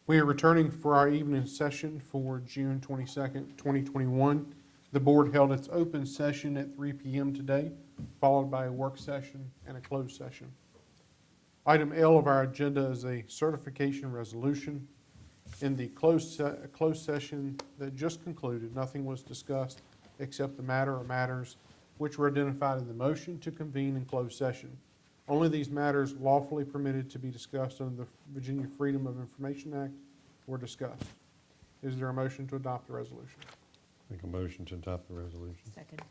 We are returning for our evening session for June 22nd, 2021. The board held its open session at 3 p.m. today, followed by a work session and a closed session. Item L of our agenda is a certification resolution. In the closed session that just concluded, nothing was discussed except the matter or matters which were identified in the motion to convene in closed session. Only these matters lawfully permitted to be discussed under the Virginia Freedom of Information Act were discussed. Is there a motion to adopt the resolution? Make a motion to adopt the resolution. Second.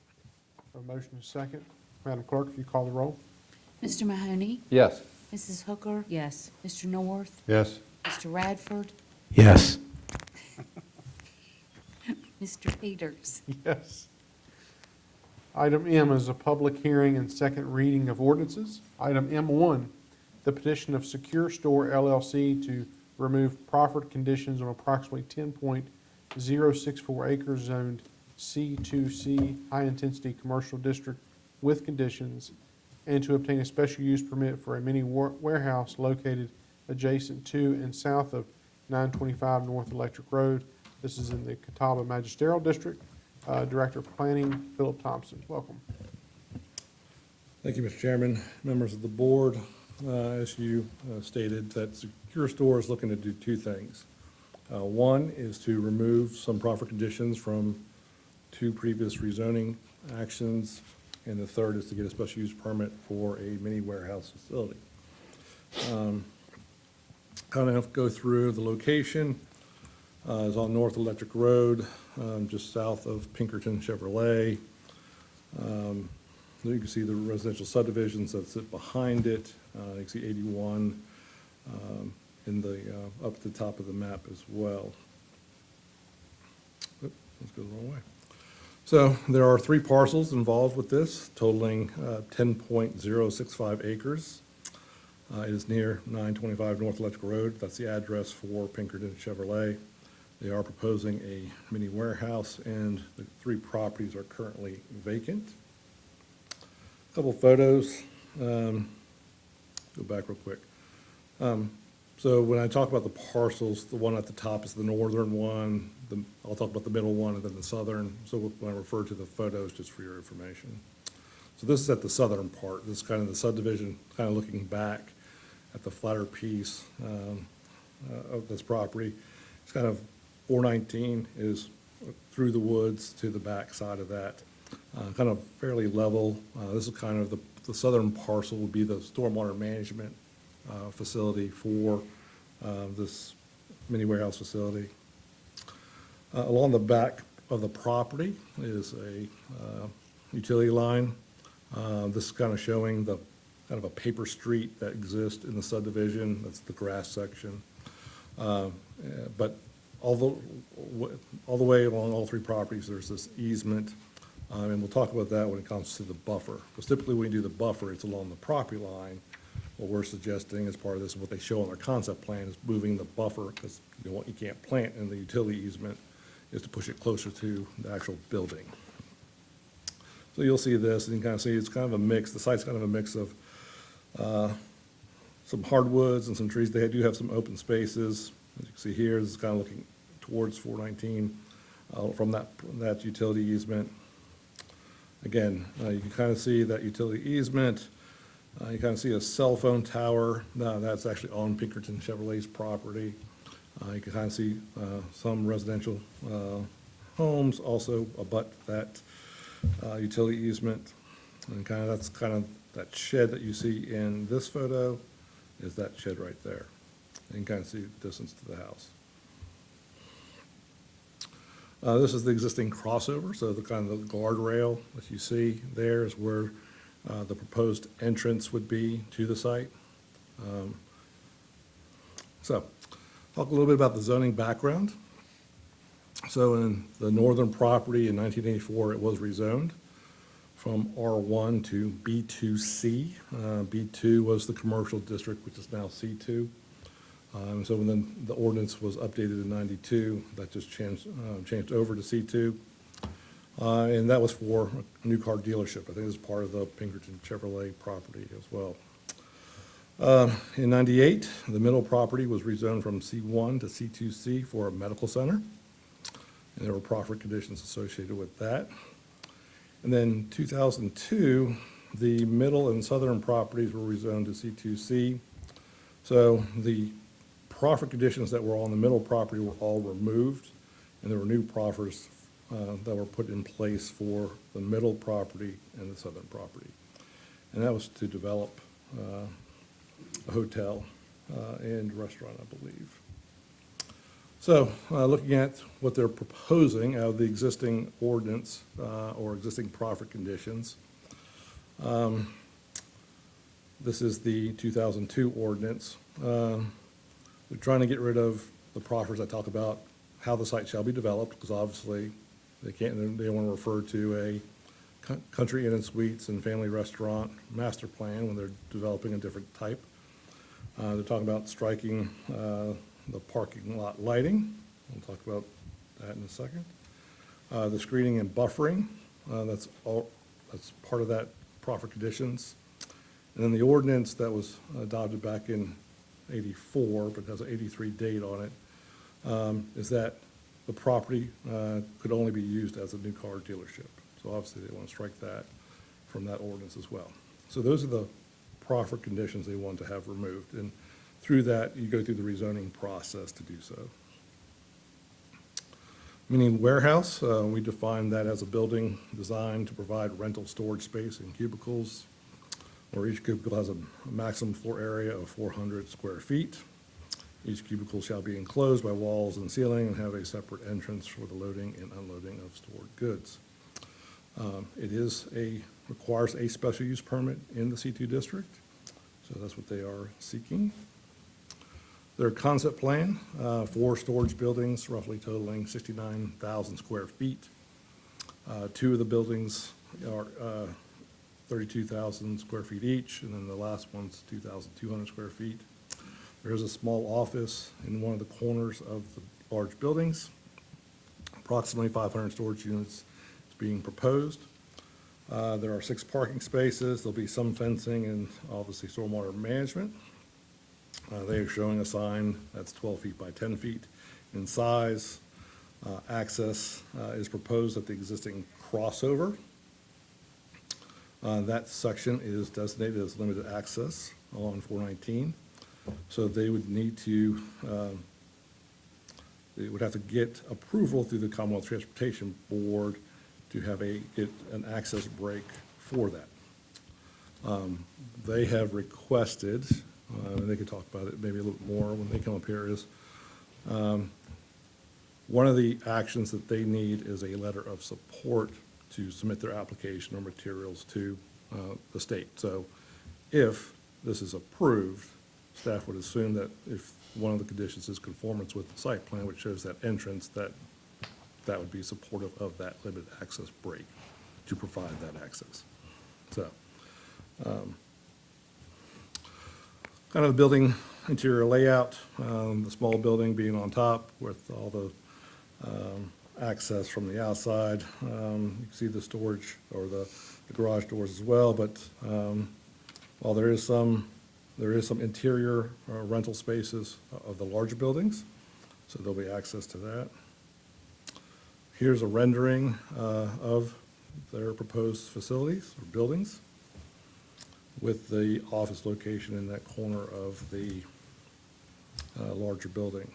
A motion is second. Madam Clerk, if you call the roll. Mr. Mahoney, Yes. Mrs. Hooker, Yes. Mr. North, Yes. Mr. Radford, Yes. Mr. Peters. Yes. Item M is a public hearing and second reading of ordinances. Item M1, the petition of Secure Store LLC to remove proffered conditions on approximately 10.064 acres zoned C2C high-intensity commercial district with conditions, and to obtain a special use permit for a mini warehouse located adjacent to and south of 925 North Electric Road. This is in the Catawba Magisterial District. Director of Planning, Philip Thompson. Welcome. Thank you, Mr. Chairman, members of the board. As you stated, that Secure Store is looking to do two things. One is to remove some proffer conditions from two previous rezoning actions, and the third is to get a special use permit for a mini warehouse facility. Kind of go through the location. Is on North Electric Road, just south of Pinkerton Chevrolet. You can see the residential subdivisions that sit behind it. You can see 81 in the up at the top of the map as well. Oops, let's go the wrong way. So there are three parcels involved with this, totaling 10.065 acres. It is near 925 North Electric Road. That's the address for Pinkerton Chevrolet. They are proposing a mini warehouse, and the three properties are currently vacant. A couple photos. Go back real quick. So when I talk about the parcels, the one at the top is the northern one. I'll talk about the middle one and then the southern. So when I refer to the photos, just for your information. So this is at the southern part. This is kind of the subdivision, kind of looking back at the flatter piece of this property. It's kind of 419 is through the woods to the back side of that, kind of fairly level. This is kind of the southern parcel would be the stormwater management facility for this mini warehouse facility. Along the back of the property is a utility line. This is kind of showing the kind of a paper street that exists in the subdivision. That's the grass section. But all the way along all three properties, there's this easement, and we'll talk about that when it comes to the buffer. Because typically when you do the buffer, it's along the property line. What we're suggesting as part of this, and what they show on their concept plan, is moving the buffer, because you can't plant in the utility easement, is to push it closer to the actual building. So you'll see this, and you can kind of see it's kind of a mix. The site's kind of a mix of some hardwoods and some trees. They do have some open spaces. As you can see here, this is kind of looking towards 419 from that utility easement. Again, you can kind of see that utility easement. You kind of see a cell phone tower. That's actually on Pinkerton Chevrolet's property. You can kind of see some residential homes also abut that utility easement. And that's kind of that shed that you see in this photo is that shed right there. And you can kind of see the distance to the house. This is the existing crossover, so the kind of the guardrail that you see there is where the proposed entrance would be to the site. So, talk a little bit about the zoning background. So in the northern property in 1984, it was rezoned from R1 to B2C. B2 was the commercial district, which is now C2. So when the ordinance was updated in 92, that just changed over to C2. And that was for a new car dealership. I think it was part of the Pinkerton Chevrolet property as well. In '98, the middle property was rezoned from C1 to C2C for a medical center, and there were profit conditions associated with that. And then 2002, the middle and southern properties were rezoned to C2C. So the profit conditions that were on the middle property were all removed, and there were new proffers that were put in place for the middle property and the southern property. And that was to develop a hotel and restaurant, I believe. So, looking at what they're proposing out of the existing ordinance or existing profit conditions, this is the 2002 ordinance. We're trying to get rid of the proffers that talk about how the site shall be developed, because obviously they want to refer to a country inn and suites and family restaurant master plan when they're developing a different type. They're talking about striking the parking lot lighting. We'll talk about that in a second. The screening and buffering, that's part of that profit conditions. And then the ordinance that was adopted back in '84, but has an '83 date on it, is that the property could only be used as a new car dealership. So obviously they want to strike that from that ordinance as well. So those are the profit conditions they want to have removed. And through that, you go through the rezoning process to do so. Meaning warehouse, we define that as a building designed to provide rental storage space in cubicles, where each cubicle has a maximum floor area of 400 square feet. Each cubicle shall be enclosed by walls and ceiling and have a separate entrance for the loading and unloading of stored goods. It requires a special use permit in the C2 district, so that's what they are seeking. Their concept plan, 4 storage buildings, roughly totaling 69,000 square feet. 2 of the buildings are 32,000 square feet each, and then the last one's 2,200 square feet. There is a small office in one of the corners of the large buildings. Approximately 500 storage units is being proposed. There are 6 parking spaces. There'll be some fencing and obviously stormwater management. They are showing a sign that's 12 feet by 10 feet in size. Access is proposed at the existing crossover. That section is designated as limited access along 419. So they would need to, they would have to get approval through the Commonwealth Transportation Board to get an access break for that. They have requested, and they could talk about it maybe a little bit more when they come up here, is one of the actions that they need is a letter of support to submit their application or materials to the state. So if this is approved, staff would assume that if one of the conditions is conformance with the site plan, which shows that entrance, that would be supportive of that limited access break to provide that access. So, kind of a building interior layout, the small building being on top with all the access from the outside. You can see the storage or the garage doors as well, but while there is some interior rental spaces of the larger buildings, so there'll be access to that. Here's a rendering of their proposed facilities or buildings with the office location in that corner of the larger building.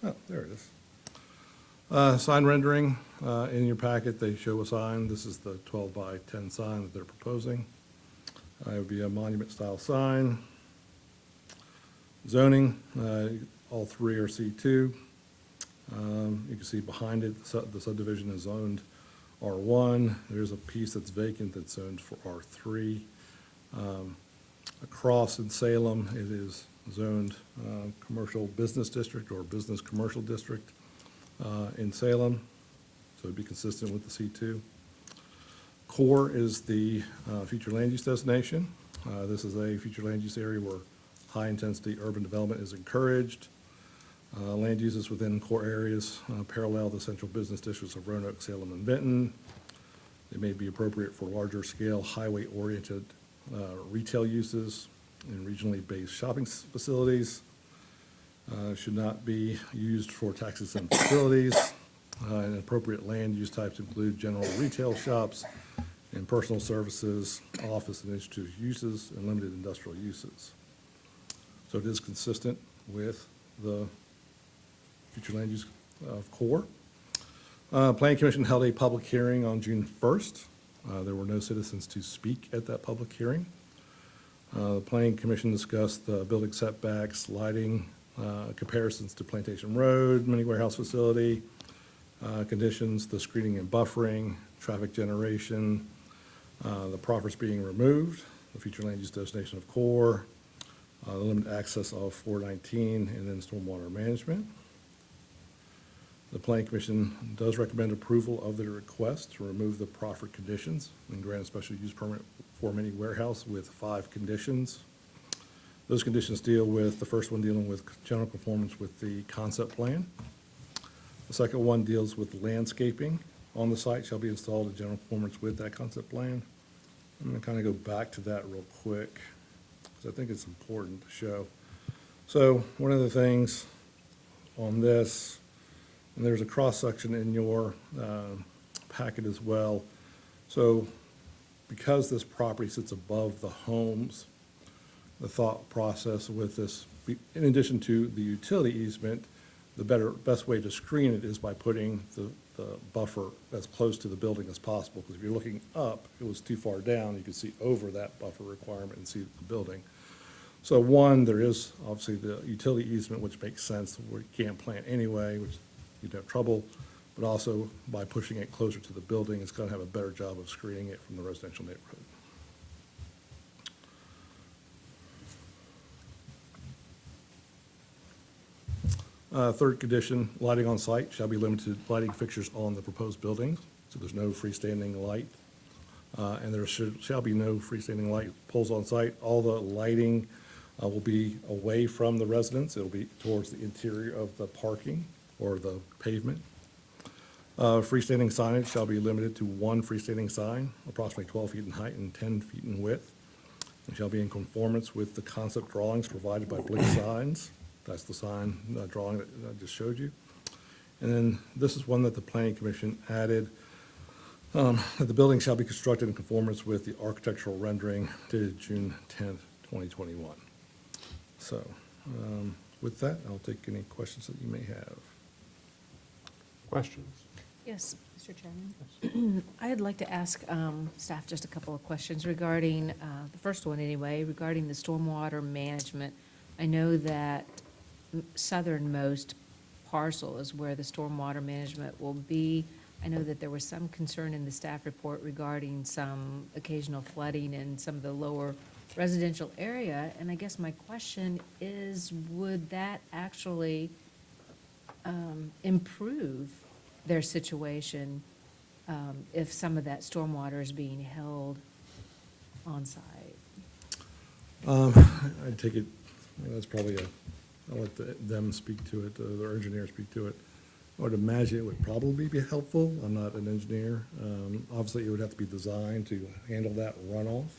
Oh, there it is. Sign rendering, in your packet, they show a sign. This is the 12 by 10 sign that they're proposing. It would be a monument-style sign. Zoning, all 3 are C2. You can see behind it, the subdivision is zoned R1. There's a piece that's vacant that's zoned for R3. Across in Salem, it is zoned commercial business district or business commercial district in Salem, so it'd be consistent with the C2. Core is the future land use destination. This is a future land use area where high-intensity urban development is encouraged. Land uses within core areas parallel the central business districts of Roanoke, Salem, and Benton. It may be appropriate for larger scale highway-oriented retail uses and regionally based shopping facilities. Should not be used for tax-exempt facilities. And appropriate land use types include general retail shops and personal services, office and institutional uses, and limited industrial uses. So it is consistent with the future land use of core. Planning Commission held a public hearing on June 1st. There were no citizens to speak at that public hearing. The Planning Commission discussed the building setbacks, lighting, comparisons to Plantation Road, mini warehouse facility, conditions, the screening and buffering, traffic generation, the proffers being removed, the future land use destination of core, the limited access of 419, and then stormwater management. The Planning Commission does recommend approval of the request to remove the proffered conditions and grant a special use permit for mini warehouse with 5 conditions. Those conditions deal with, the first one dealing with general conformance with the concept plan. The second one deals with landscaping on the site shall be installed in general conformance with that concept plan. I'm gonna kind of go back to that real quick, because I think it's important to show. So one of the things on this, and there's a cross-section in your packet as well. So because this property sits above the homes, the thought process with this, in addition to the utility easement, the best way to screen it is by putting the buffer as close to the building as possible, because if you're looking up, it was too far down, you could see over that buffer requirement and see the building. So one, there is obviously the utility easement, which makes sense, where you can't plant anyway, which you'd have trouble, but also by pushing it closer to the building, it's gonna have a better job of screening it from the residential neighborhood. Third condition, lighting on site shall be limited to lighting fixtures on the proposed buildings, so there's no freestanding light. And there shall be no freestanding light poles on site. All the lighting will be away from the residence. It'll be towards the interior of the parking or the pavement. Freestanding signage shall be limited to 1 freestanding sign, approximately 12 feet in height and 10 feet in width. It shall be in conformance with the concept drawings provided by Blink Signs. That's the sign drawing that I just showed you. And then this is one that the Planning Commission added, that the building shall be constructed in conformance with the architectural rendering dated June 10th, 2021. So with that, I'll take any questions that you may have. Questions? Yes, Mr. Chairman. I'd like to ask staff just a couple of questions regarding, the first one anyway, regarding the stormwater management. I know that southernmost parcel is where the stormwater management will be. I know that there was some concern in the staff report regarding some occasional flooding in some of the lower residential area. And I guess my question is, would that actually improve their situation if some of that stormwater is being held on site? I'd take it, that's probably I'll let them speak to it, their engineer speak to it. I would imagine it would probably be helpful. I'm not an engineer. Obviously, it would have to be designed to handle that runoff.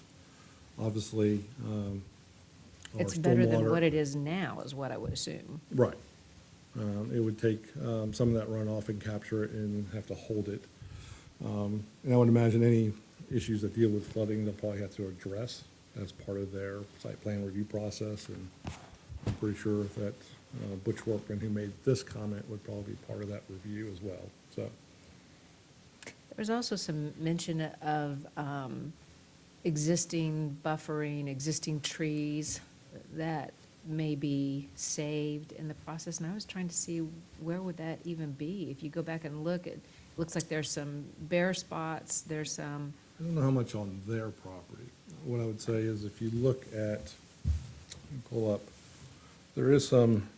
Obviously, our It's better than stormwater- what it is now, is what I would assume. Right. It would take some of that runoff and capture it and have to hold it. And I would imagine any issues that deal with flooding, they'll probably have to address as part of their site plan review process. And I'm pretty sure that Butch Workman, who made this comment, would probably be part of that review as well, so. There was also some mention of existing buffering, existing trees that may be saved in the process, and I was trying to see where would that even be? If you go back and look, it looks like there's some bare spots, there's some, I don't know how much on their property. What I would say is if you look at, pull up, there is some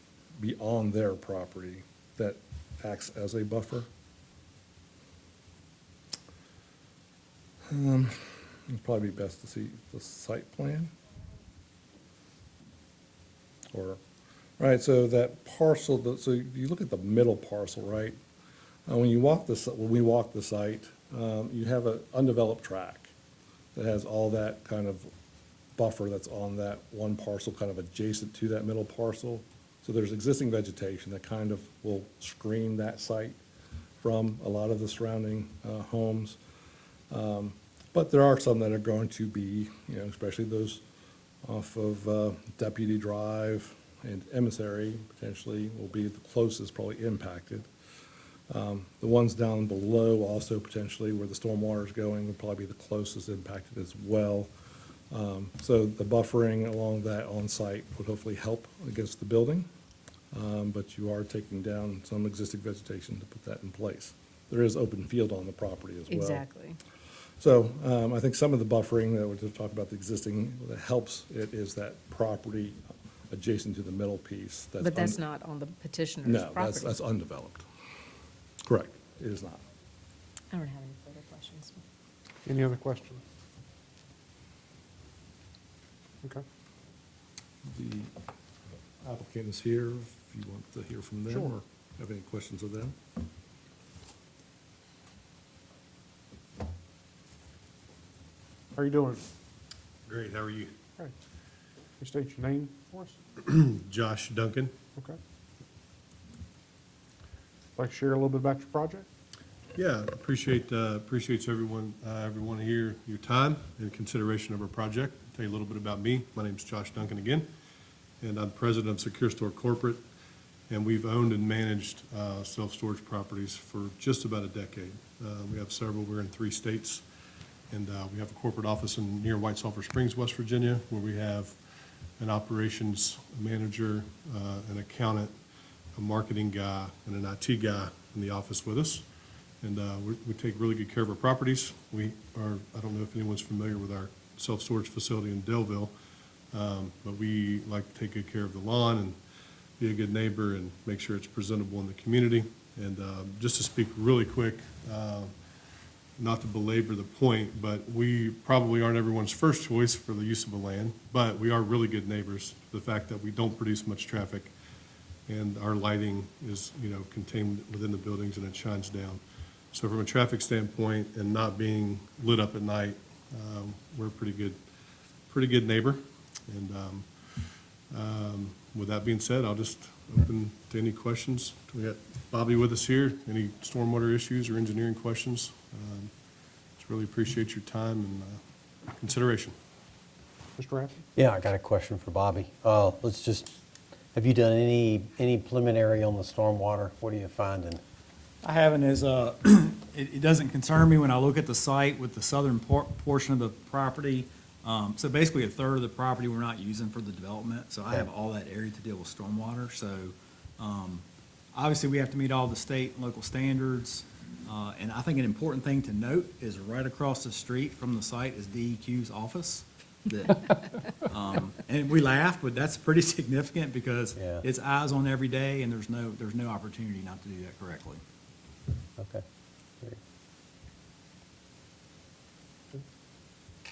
beyond their property that acts as a buffer. It'd probably be best to see the site plan. Or, right, so that parcel, so if you look at the middle parcel, right? When we walk the site, you have an undeveloped track that has all that kind of buffer that's on that one parcel, kind of adjacent to that middle parcel. So there's existing vegetation that kind of will screen that site from a lot of the surrounding homes. But there are some that are going to be, especially those off of Deputy Drive and Emissary, potentially will be the closest probably impacted. The ones down below also potentially where the stormwater is going would probably be the closest impacted as well. So the buffering along that on-site would hopefully help against the building, but you are taking down some existing vegetation to put that in place. There is open field on the property as well. Exactly. So I think some of the buffering that we're just talking about, the existing, that helps it is that property adjacent to the middle piece. But that's not on the petitioner's No, property. that's undeveloped. Correct, it is not. I don't have any further questions. Any other questions? Okay. The applicant is here, if you want to hear from them Sure. or have any questions of them. How are you doing? Great, how are you? Okay. You state your name for us? Josh Duncan. Okay. Like to share a little bit about your project? Yeah, appreciates everyone here, your time and consideration of our project. Tell you a little bit about me. My name's Josh Duncan again, and I'm president of Secure Store Corporate, and we've owned and managed self-storage properties for just about a decade. We have several, we're in 3 states, and we have a corporate office near White Sulphur Springs, West Virginia, where we have an operations manager, an accountant, a marketing guy, and an IT guy in the office with us. And we take really good care of our properties. I don't know if anyone's familiar with our self-storage facility in Delville, but we like to take good care of the lawn and be a good neighbor and make sure it's presentable in the community. And just to speak really quick, not to belabor the point, but we probably aren't everyone's first choice for the use of the land, but we are really good neighbors. The fact that we don't produce much traffic and our lighting is, contained within the buildings and it shines down. So from a traffic standpoint and not being lit up at night, we're a pretty good neighbor. And with that being said, I'll just open to any questions. We got Bobby with us here. Any stormwater issues or engineering questions? Just really appreciate your time and consideration. Mr. Raffy? Yeah, I got a question for Bobby. Have you done any preliminary on the stormwater? What are you finding? I haven't it doesn't concern me when I look at the site with the southern portion of the property. So basically 1/3 of the property we're not using for the development. So I have all that area to deal with stormwater. So obviously we have to meet all the state and local standards. And I think an important thing to note is right across the street from the site is DEQ's office. And we laugh, but that's pretty significant because Yeah. it's eyes on every day and there's no opportunity not to do that correctly. Okay. Great.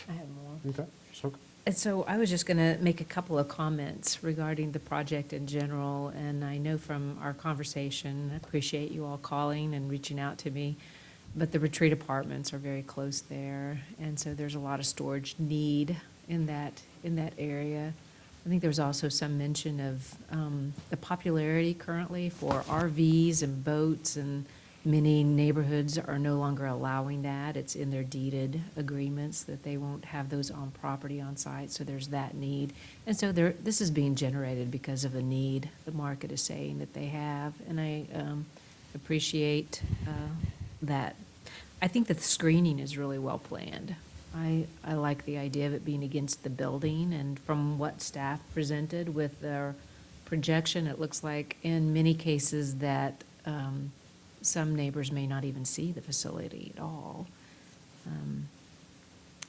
I have more. Okay. So, And so I was just going to make a couple of comments regarding the project in general, and I know from our conversation, I appreciate you all calling and reaching out to me, but the retreat apartments are very close there, and so there's a lot of storage need in that area. I think there was also some mention of the popularity currently for RVs and boats, and many neighborhoods are no longer allowing that. It's in their deeded agreements that they won't have those on property on site, so there's that need. And so this is being generated because of a need the market is saying that they have, and I appreciate that. I think that the screening is really well planned. I like the idea of it being against the building, and from what staff presented with their projection, it looks like in many cases that some neighbors may not even see the facility at all.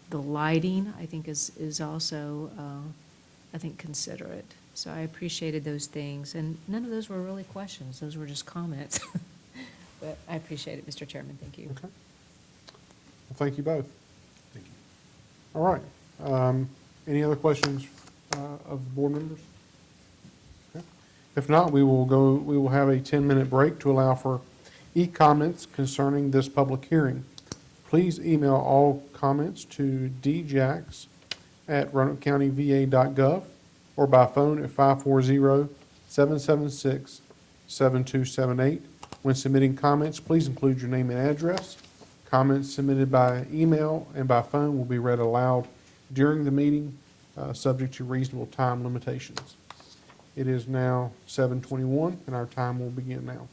The lighting, I think, is also, considerate. So I appreciated those things, and none of those were really questions, those were just comments. But I appreciate it, Mr. Chairman, thank you. okay. Well, thank you both. Thank you. All right. Any other questions of the board members? Okay. If not, we will have a 10-minute break to allow for e-comments concerning this public hearing. Please email all comments to djax@roanokecountyva.gov or by phone at 540-776-7278. When submitting comments, please include your name and address. Comments submitted by email and by phone will be read aloud during the meeting, subject to reasonable time limitations. It is now 7:21, and our time will begin now.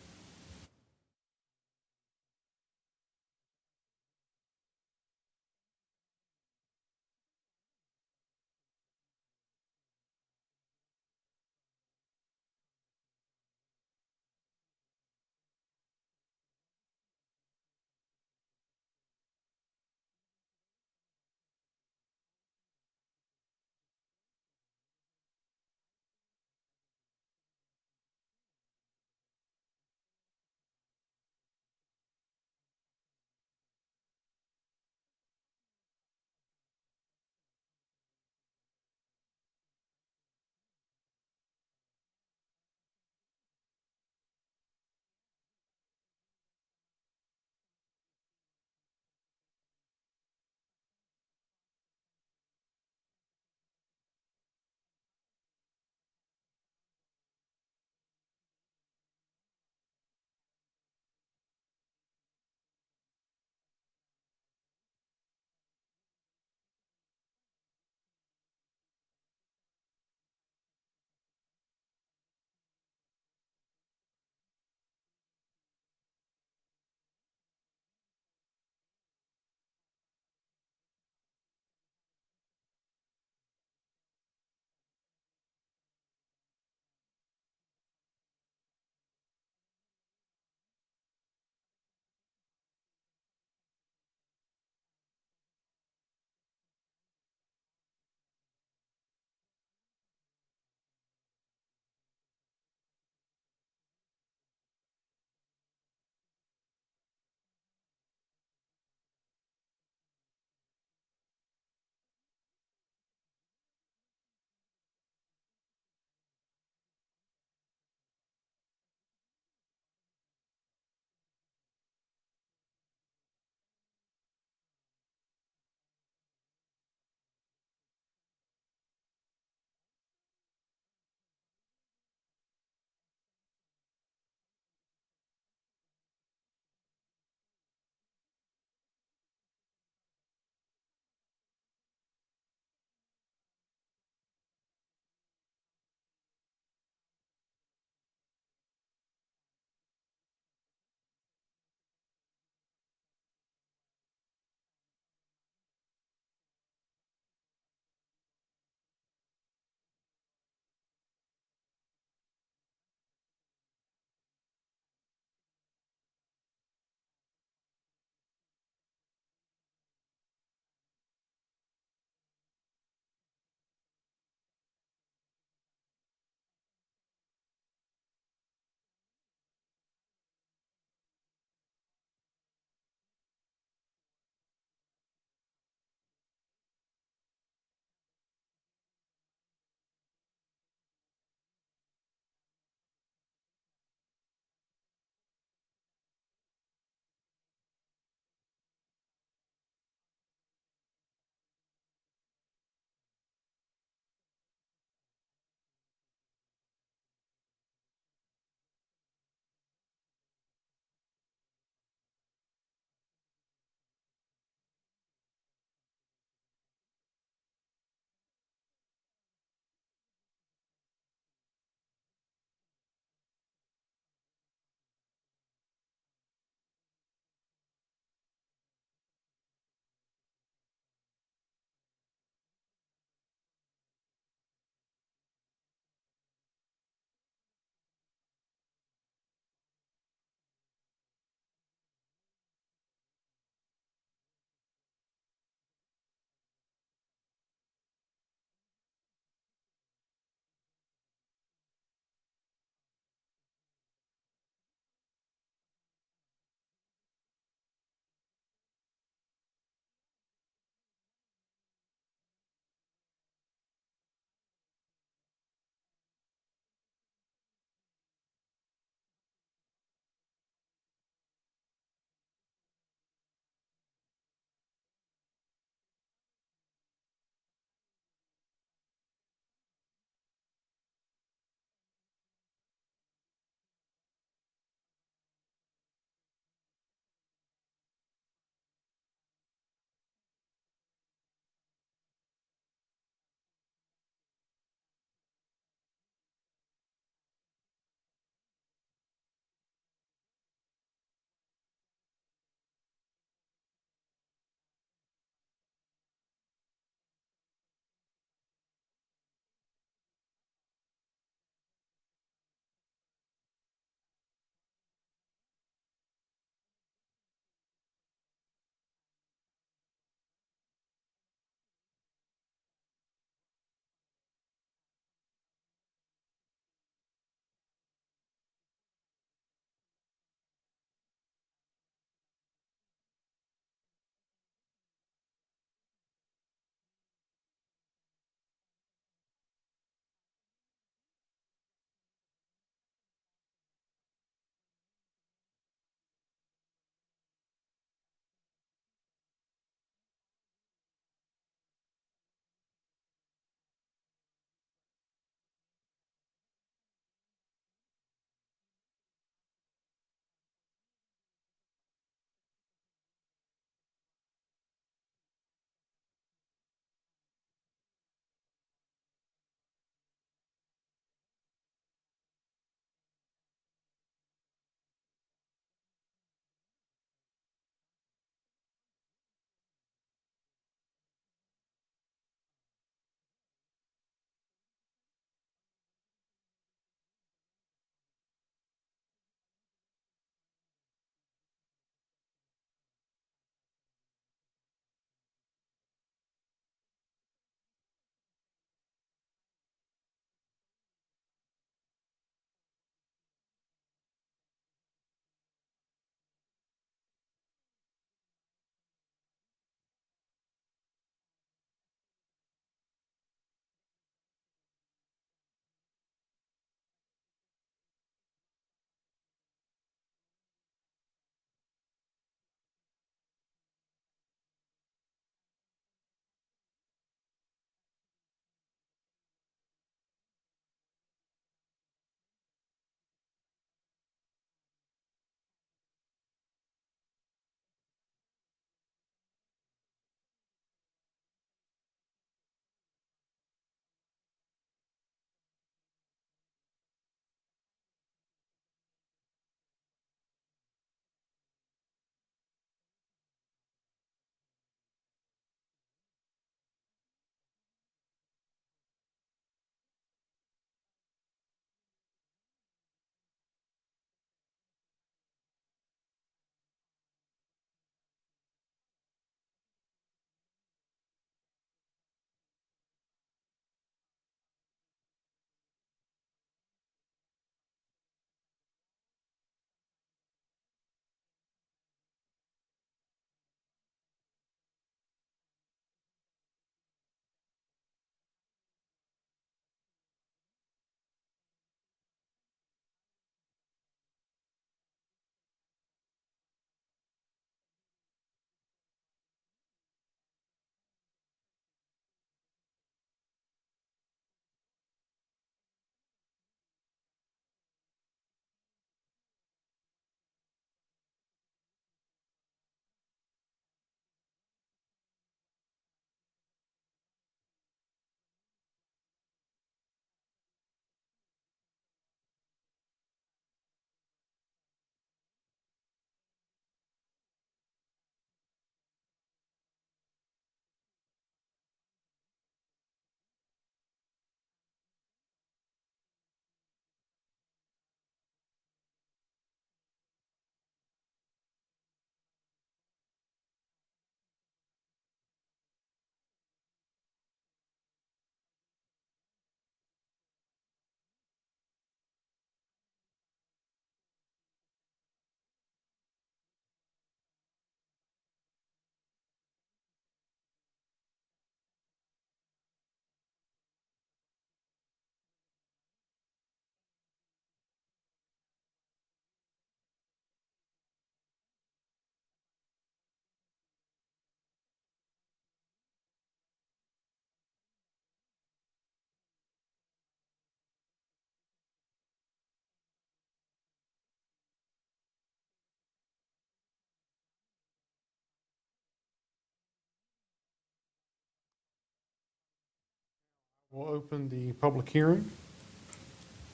We'll open the public hearing.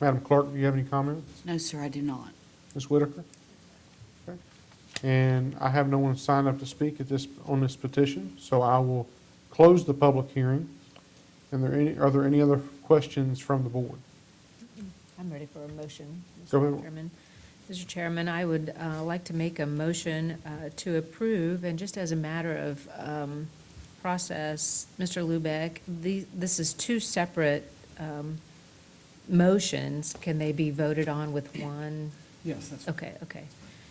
Madam Clerk, do you have any comments? No, sir, I do not. Ms. Whitaker? Okay. And I have no one signed up to speak on this petition, so I will close the public hearing. And are there any other questions from the board? I'm ready for a motion, Go Mr. ahead. Chairman. Mr. Chairman, I would like to make a motion to approve, and just as a matter of process, Mr. Lubeck, this is two separate motions. Can they be voted on with one? Yes, that's Okay, okay.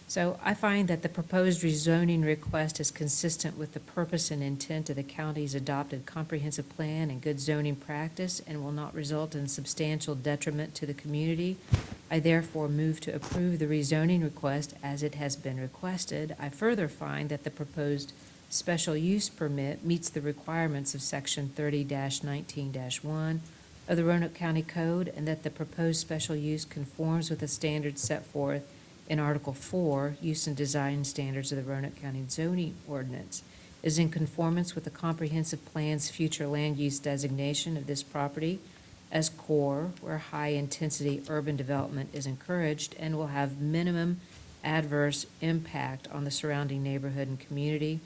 So I find that the proposed rezoning request is consistent with the purpose and intent of the county's adopted comprehensive plan and good zoning practice and will not result in substantial detriment to the community. I therefore move to approve the rezoning request as it has been requested. I further find that the proposed special use permit meets the requirements of Section 30-19-1 of the Roanoke County Code, and that the proposed special use conforms with the standards set forth in Article 4, Use and Design Standards of the Roanoke County Zoning Ordinance, is in conformance with the comprehensive plan's future land use designation of this property as core, where high-intensity urban development is encouraged, and will have minimum adverse impact on the surrounding neighborhood and community.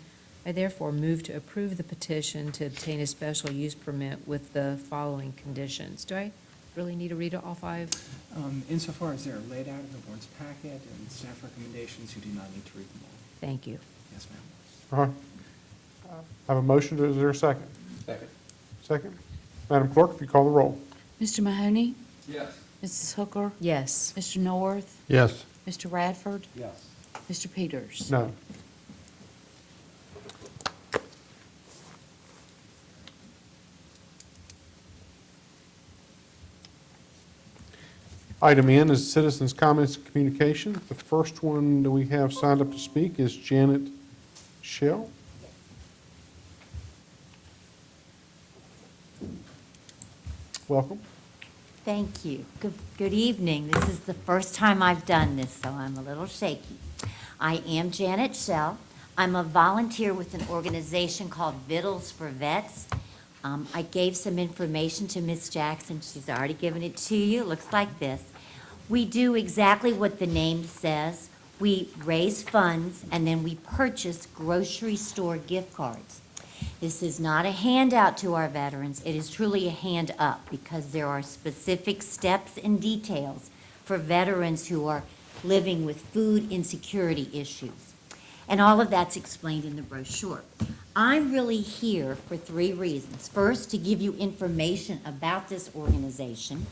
I therefore move to approve the petition to obtain a special use permit with the following conditions. Do I really need to read all five? Insofar as they're laid out in the board's packet and staff recommendations, you do not need to read them all. Thank you. Yes, ma'am. All right. I have a motion. Is there a second? Second. Second. Madam Clerk, if you call the roll. Mr. Mahoney? Yes. Mrs. Hooker? Yes. Mr. Norworth? Yes. Mr. Radford? Yes. Mr. Peters? No. Item N is citizens' comments and communication. The first one that we have signed up to speak is Janet Shell. Welcome. Thank you. Good evening. This is the first time I've done this, so I'm a little shaky. I am Janet Shell. I'm a volunteer with an organization called Vittles for Vets. I gave some information to Ms. Jackson. She's already given it to you. It looks like this. We do exactly what the name says. We raise funds, and then we purchase grocery store gift cards. This is not a handout to our veterans. It is truly a hand up, because there are specific steps and details for veterans who are living with food insecurity issues. And all of that's explained in the brochure. I'm really here for three reasons. First, to give you information about this organization,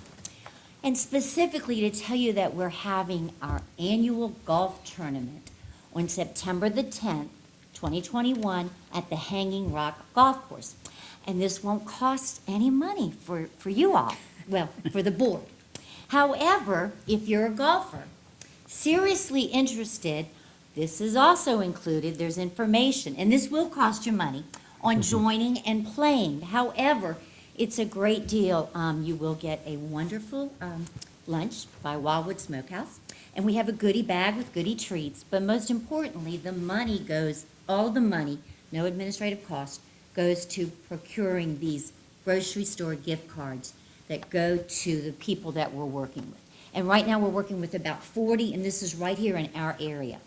and specifically to tell you that we're having our annual golf tournament on September the 10th, 2021, at the Hanging Rock Golf Course. And this won't cost any money for you all, well, for the board. However, if you're a golfer, seriously interested, this is also included, there's information, and this will cost you money, on joining and playing. However, it's a great deal. You will get a wonderful lunch by Wildwood Smokehouse, and we have a goodie bag with goodie treats, but most importantly, the money goes, all the money, no administrative cost, goes to procuring these grocery store gift cards that go to the people that we're working with. And right now, we're working with about 40, and this is right here in our area.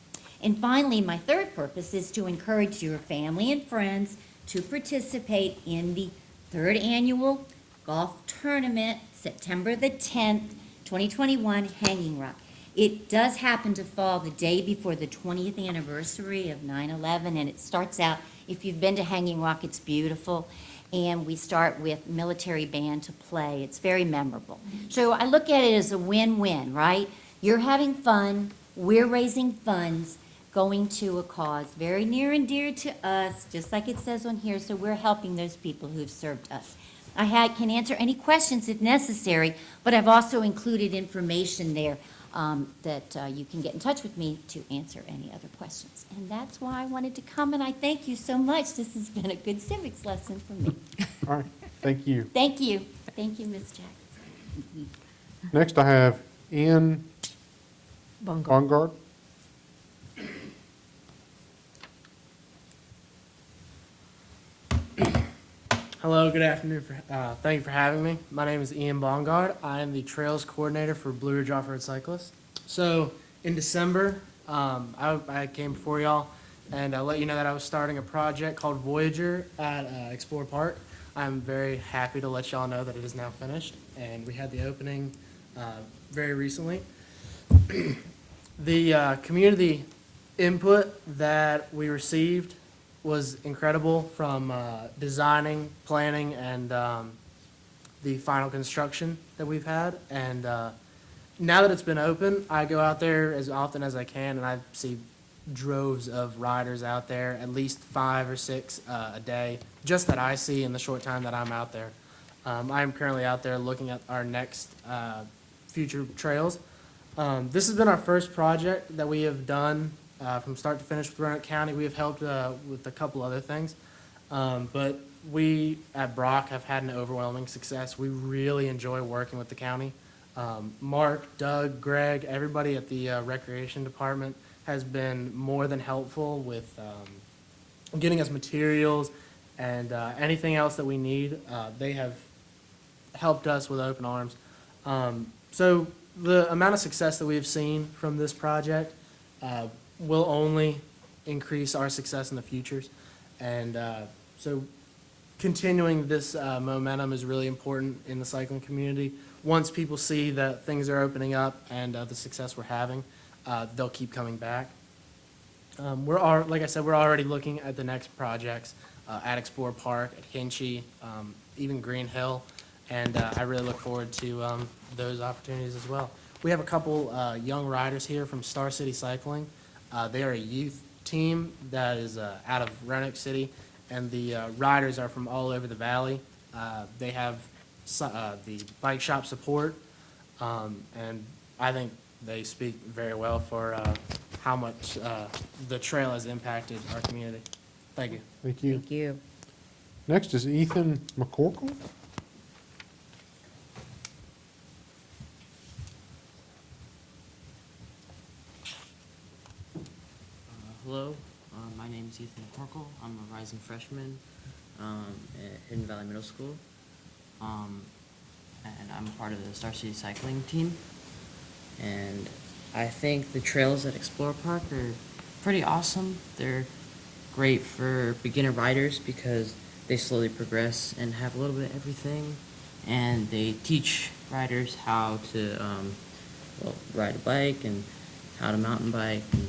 And finally, my third purpose is to encourage your family and friends to participate in the third annual golf tournament, September the 10th, 2021, Hanging Rock. It does happen to fall the day before the 20th anniversary of 9/11, and it starts out, if you've been to Hanging Rock, it's beautiful. And we start with military band to play. It's very memorable. So I look at it as a win-win, right? You're having fun, we're raising funds, going to a cause very near and dear to us, just like it says on here, so we're helping those people who've served us. I can answer any questions if necessary, but I've also included information there that you can get in touch with me to answer any other questions. And that's why I wanted to come, and I thank you so much. This has been a good civics lesson for me. All right, thank you. Thank you. Thank you, Ms. Jackson. Next, I have Ann Bungard. Bongard. Hello, good afternoon. Thank you for having me. My name is Ian Bongard. I am the Trails Coordinator for Blue Ridge Off-Road Cyclists. So in December, I came before y'all and I let you know that I was starting a project called Voyager at Explore Park. I'm very happy to let y'all know that it is now finished, and we had the opening very recently. The community input that we received was incredible, from designing, planning, and the final construction that we've had. And now that it's been open, I go out there as often as I can, and I see droves of riders out there, at least 5 or 6 a day, just that I see in the short time that I'm out there. I'm currently out there looking at our next future trails. This has been our first project that we have done from start to finish with Roanoke County. We have helped with a couple other things, but we at Brock have had an overwhelming success. We really enjoy working with the county. Mark, Doug, Greg, everybody at the Recreation Department has been more than helpful with getting us materials and anything else that we need. They have helped us with open arms. So the amount of success that we have seen from this project will only increase our success in the futures. And so continuing this momentum is really important in the cycling community. Once people see that things are opening up and the success we're having, they'll keep coming back. Like I said, we're already looking at the next projects at Explore Park, at Hinchy, even Green Hill, and I really look forward to those opportunities as well. We have a couple young riders here from Star City Cycling. They are a youth team that is out of Roanoke City, and the riders are from all over the valley. They have the bike shop support, and I think they speak very well for how much the trail has impacted our community. Thank you. Thank you. Thank you. Next is Ethan McCorkle. Hello, my name is Ethan Horkle. I'm a rising freshman at Hidden Valley Middle School, and I'm part of the Star City Cycling team. And I think the trails at Explore Park are pretty awesome. They're great for beginner riders because they slowly progress and have a little bit of everything, and they teach riders how to ride a bike and how to mountain bike. And,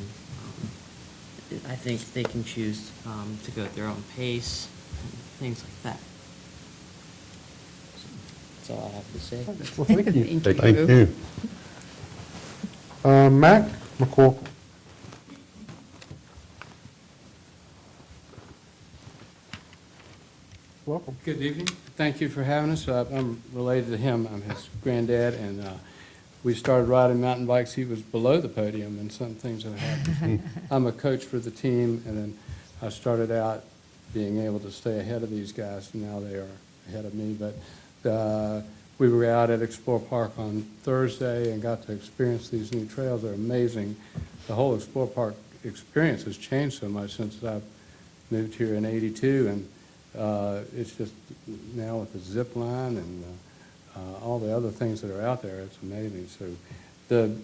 I think they can choose to go at their own pace and things like that. So that's all I have to say. Well, thank you. Thank you. Mac McCorkle. Welcome. Good evening. Thank you for having us. I'm related to him. I'm his granddad, and we started riding mountain bikes. He was below the podium, and some things have happened. I'm a coach for the team, and then I started out being able to stay ahead of these guys, and now they are ahead of me. But we were out at Explore Park on Thursday and got to experience these new trails. They're amazing. The whole Explore Park experience has changed so much since I moved here in '82, and it's just now with the zip line and all the other things that are out there, it's amazing. So the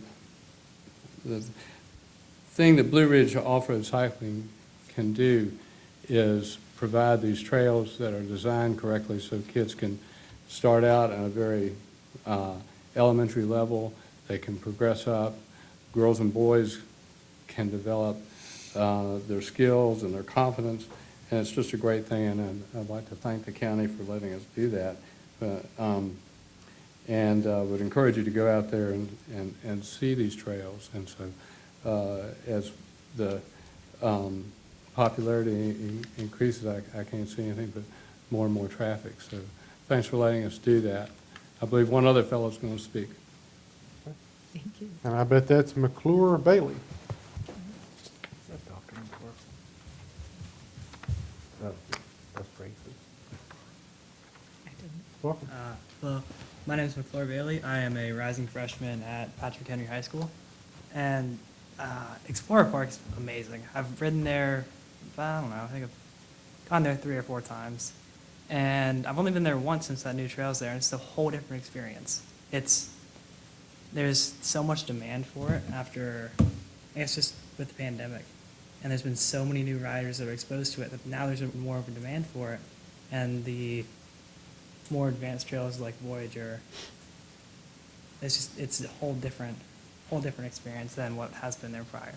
thing that Blue Ridge Off-Road Cycling can do is provide these trails that are designed correctly so kids can start out at a very elementary level. They can progress up. Girls and boys can develop their skills and their confidence, and it's just a great thing, and I'd like to thank the county for letting us do that. And would encourage you to go out there and see these trails. And so as the popularity increases, I can't see anything but more and more traffic. So thanks for letting us do that. I believe one other fellow's going to speak. Thank you. And I bet that's McClure Bailey. Welcome. Hello, my name is McClure Bailey. I am a rising freshman at Patrick Henry High School. And Explorer Park's amazing. I've ridden there, I don't know, I think I've gone there 3 or 4 times. And I've only been there once since that new trail's there, and it's a whole different experience. There's so much demand for it after, I guess, just with the pandemic. And there's been so many new riders that are exposed to it that now there's more of a demand for it. And the more advanced trails like Voyager, it's a whole different experience than what has been there prior.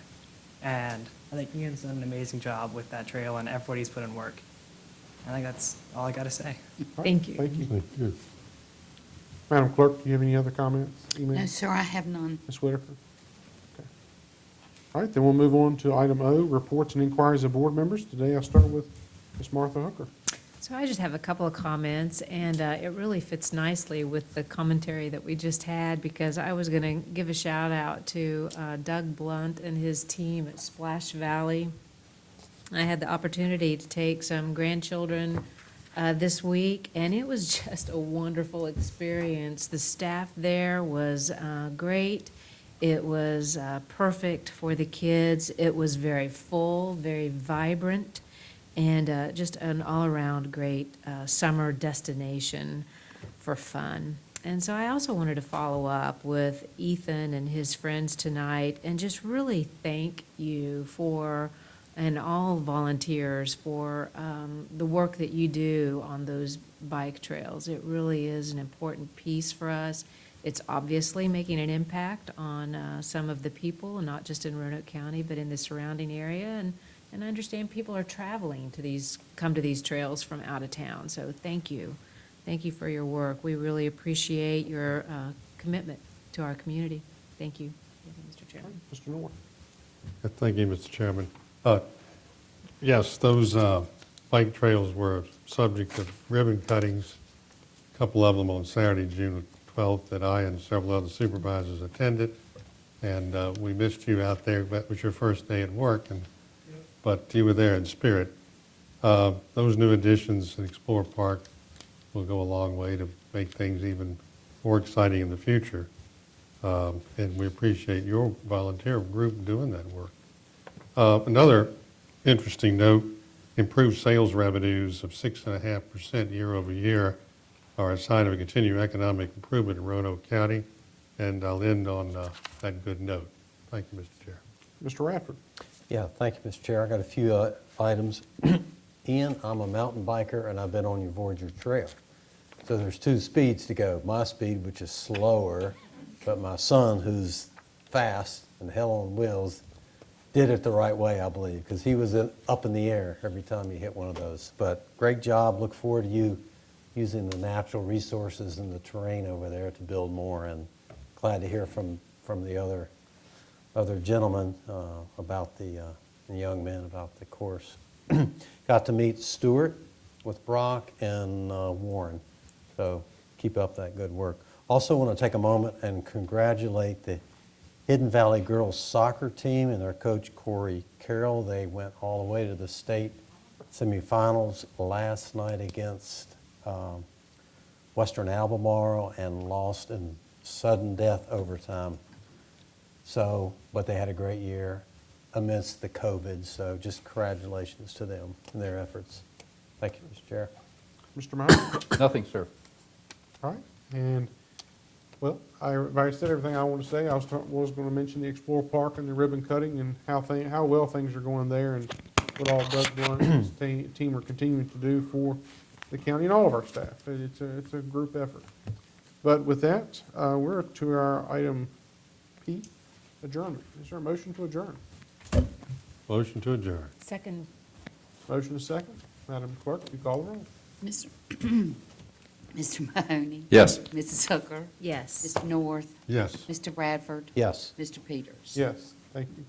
And I think Ian's done an amazing job with that trail and everybody's put in work. I think that's all I got to say. All right, Thank you. Thank you. Thank you. Madam Clerk, do you have any other comments? Email? No, sir, I have none. Ms. Whitaker? Okay. All right, then we'll move on to item O, reports and inquiries of board members. Today I'll start with Ms. Martha Hooker. So I just have a couple of comments, and it really fits nicely with the commentary that we just had, because I was going to give a shout out to Doug Blunt and his team at Splash Valley. I had the opportunity to take some grandchildren this week, and it was just a wonderful experience. The staff there was great. It was perfect for the kids. It was very full, very vibrant, and just an all-around great summer destination for fun. And so I also wanted to follow up with Ethan and his friends tonight and just really thank you for, and all volunteers for the work that you do on those bike trails. It really is an important piece for us. It's obviously making an impact on some of the people, not just in Roanoke County, but in the surrounding area. And I understand people are traveling to come to these trails from out of town. So thank you. Thank you for your work. We really appreciate your commitment to our community. Thank you, Mr. Chairman. Mr. North. Thank you, Mr. Chairman. Yes, those bike trails were subject of ribbon cuttings, a couple of them on Saturday, June 12th, that I and several other supervisors attended. And we missed you out there, but it was your first day at work, but you were there in spirit. Those new additions in Explore Park will go a long way to make things even more exciting in the future. And we appreciate your volunteer group doing that work. Another interesting note, improved sales revenues of 6.5% year over year are a sign of a continued economic improvement in Roanoke County. And I'll end on that good note. Thank you, Mr. Chair. Mr. Radford. Yeah, thank you, Mr. Chair. I got a few items. Ian, I'm a mountain biker, and I've been on your Voyager Trail. So there's two speeds to go. My speed, which is slower, but my son, who's fast and hell on wheels, did it the right way, I believe, because he was up in the air every time he hit one of those. But great job. Look forward to you using the natural resources and the terrain over there to build more, and glad to hear from the other gentlemen about the young men about the course. Got to meet Stuart with Brock and Warren, so keep up that good work. Also want to take a moment and congratulate the Hidden Valley girls soccer team and their coach Corey Carroll. They went all the way to the state semifinals last night against Western Albemarle and lost in sudden death overtime. So, but they had a great year amidst the COVID, so just congratulations to them and their efforts. Thank you, Mr. Chair. Mr. Meyer. Nothing, sir. All right, and, well, I said everything I want to say. I was going to mention the Explore Park and the ribbon cutting and how well things are going there, and what all Doug Blunt and his team are continuing to do for the county and all of our staff. It's a group effort. But with that, we're to our item P, adjournment. Is there a motion to adjourn? Motion to adjourn. Second. Motion is second. Madam Clerk, if you call the roll. Mr. Mr. Mahoney? Yes. Mrs. Hooker? Yes. Mr. North? Yes. Mr. Bradford? Yes. Mr. Peters? Yes, thank you.